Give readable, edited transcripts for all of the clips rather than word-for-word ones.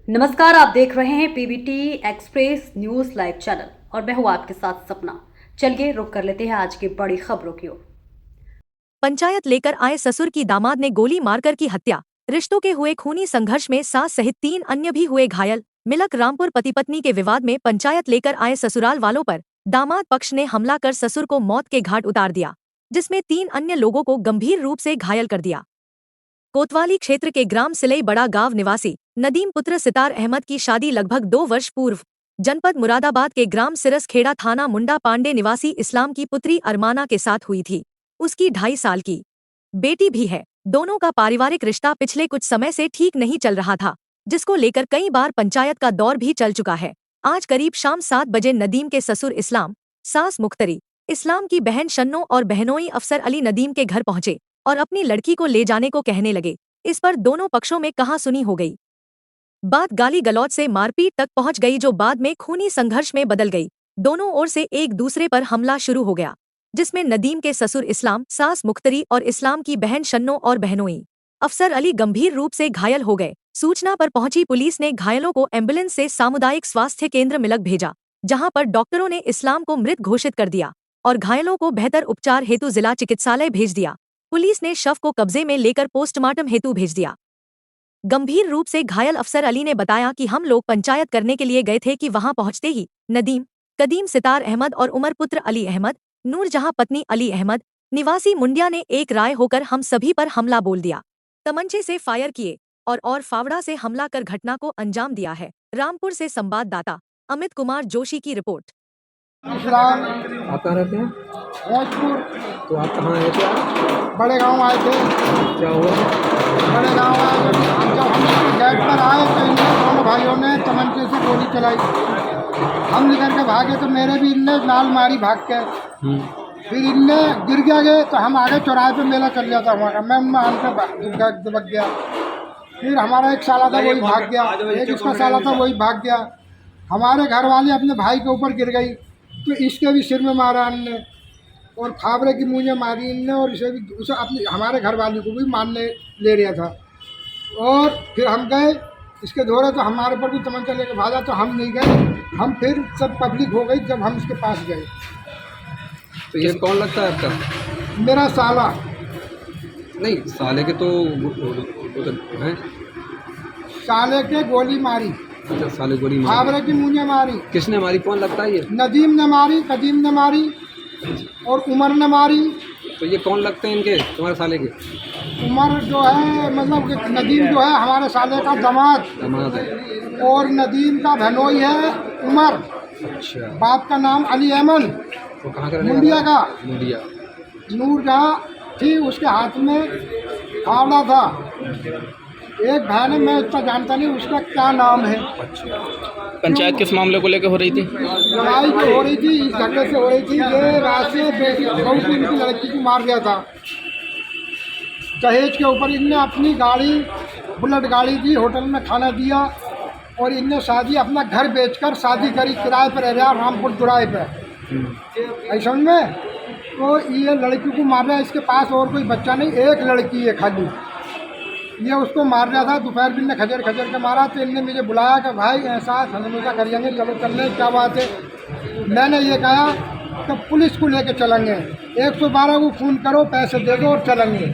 नमस्कार, आप देख रहे हैं PBT express news live channel और मैं हूं आपके साथ सपना। चलिए रुक कर लेते हैं आज की बड़ी खबरों की ओर। पंचायत लेकर आए ससुर की दामाद ने गोली मारकर की हत्या। रिश्तों के हुए खूनी संघर्ष में सास सहित 3 अन्य भी हुए घायल। मिलक रामपुर पति पत्नी के विवाद में पंचायत लेकर आए ससुराल वालों पर दामाद पक्ष ने हमला कर ससुर को मौत के घाट उतार दिया, जिसमें 3 अन्य लोगों को गंभीर रूप से घायल कर दिया। कोतवाली क्षेत्र के ग्राम सिलई बड़ा गांव निवासी नदीम पुत्र सितार अहमद की शादी लगभग 2 वर्ष पूर्व जनपद मुरादाबाद के ग्राम सिरस खेड़ा थाना मुंडा पांडे निवासी इस्लाम की पुत्री अरमाना के साथ हुई थी। उसकी 2.5 साल की बेटी भी है। दोनों का पारिवारिक रिश्ता पिछले कुछ समय से ठीक नहीं चल रहा था, जिसको लेकर कई बार पंचायत का दौर भी चल चुका है। आज करीब शाम 7 बजे नदीम के ससुर इस्लाम, सास मुख्तरी, इस्लाम की बहन शन्नो और बहनोई अफसर अली नदीम के घर पहुंचे और अपनी लड़की को ले जाने को कहने लगे। इस पर दोनों पक्षों में कहासुनी हो गई। बात गाली गलौज से मारपीट तक पहुंच गई, जो बाद में खूनी संघर्ष में बदल गई। दोनों ओर से एक दूसरे पर हमला शुरू हो गया, जिसमें नदीम के ससुर इस्लाम, सास मुख्तरी और इस्लाम की बहन शन्नो और बहनोई अफसर अली गंभीर रूप से घायल हो गए। सूचना पर पहुंची पुलिस ने घायलों को एम्बुलेंस से सामुदायिक स्वास्थ्य केंद्र मिलक भेजा, जहां पर डॉक्टरों ने इस्लाम को मृत घोषित कर दिया और घायलों को बेहतर उपचार हेतु जिला चिकित्सालय भेज दिया। पुलिस ने शव को कब्जे में लेकर पोस्टमार्टम हेतु भेज दिया। गंभीर रूप से घायल अफसर अली ने बताया कि हम लोग पंचायत करने के लिए गए थे कि वहां पहुंचते ही नदीम, कदीम सितार अहमद और उमर पुत्र अली अहमद, नूरजहां पत्नी अली अहमद निवासी मुंडिया ने एक राय होकर हम सभी पर हमला बोल दिया। तमंचे से फायर किए और फावड़ा से हमला कर घटना को अंजाम दिया है। रामपुर से संवाददाता अमित कुमार जोशी की रिपोर्ट। इस्लाम आप कहाँ रहते हैं? भोजपुर तो आप कहाँ आए थे? आप बड़े गांव आए थे। क्या हुआ? बड़े गांव आए जब हम गेट पर आए तो इन दोनों भाइयों ने तमंचे से गोली चलाई। हम निकल के भागे तो मेरे भी इनने नाल मारी भाग के। फिर इनने गिर गए तो हम आगे चौराहे पे मेला चल जाता हमारा, मैं उनमें आन पे दुबक गया। फिर हमारा एक साला था वही भाग गया, एक इसका साला था वही भाग गया। हमारे घर वाले अपने भाई के ऊपर गिर गई तो इसके भी सिर में मारा इनने और फावड़े की मुँह मारी इनने और इसे भी उसे अपने हमारे घर वाले को भी मारने ले रहा था। और फिर हम गए इसके धोरे तो हमारे ऊपर भी तमंचा लेके भागा तो हम नहीं गए। हम फिर सब पब्लिक हो गई जब हम इसके पास गए। तो ये कौन लगता है आपका? मेरा साला। नहीं, साले के तो वो तो हैं। साले के गोली मारी, अच्छा, साले गोली मारी। फावड़े की मुँह मारी। किसने मारी? कौन लगता है ये? नदीम ने मारी, कदीम ने मारी और उमर ने मारी। तो ये कौन लगते हैं इनके, तुम्हारे साले के? उमर जो है मतलब कि नदीम जो है हमारे साले का दामाद दामाद है। और नदीम का भनोई है उमर। अच्छा, बाप का नाम अली अहमद, तो कहाँ का रहने मुंडिया वाला? का। मुंडिया। नूरजहां थी उसके हाथ में फावड़ा था। एक भाई ने, मैं इतना जानता नहीं उसका क्या नाम है। पंचायत किस मामले को लेकर हो रही थी? लड़ाई जो हो रही थी इस झगड़े से हो रही थी। ये रात से बेटी बहू को इनकी लड़की को मार गया था दहेज के ऊपर। इनने अपनी गाड़ी, बुलेट गाड़ी दी, होटल में खाना दिया और इनने शादी अपना घर बेचकर शादी करी किराए पर रह रामपुर चौराहे पर। ऐसा में तो ये लड़की को मार रहा है। इसके पास और कोई बच्चा नहीं, एक लड़की है खाली। ये उसको मार रहा था। दोपहर दिन ने खजर खजर के मारा तो इनने मुझे बुलाया कि भाई ऐसा हमेशा करेंगे, चलो चलने क्या बात है। मैंने ये कहा कि पुलिस को लेके चलेंगे, 112 को फ़ोन करो, पैसे दे दो और चलेंगे।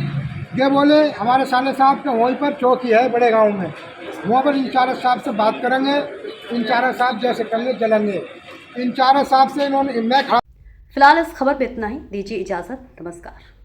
ये बोले हमारे साले साहब के वहीं पर चौकी है बड़े गांव में, वहाँ पर इंचार्ज साहब से बात करेंगे, इंचार्ज साहब जैसे करने चलेंगे। इंचार्ज साहब से इन्होंने मैं फिलहाल इस खबर में इतना ही। दीजिए इजाजत। नमस्कार।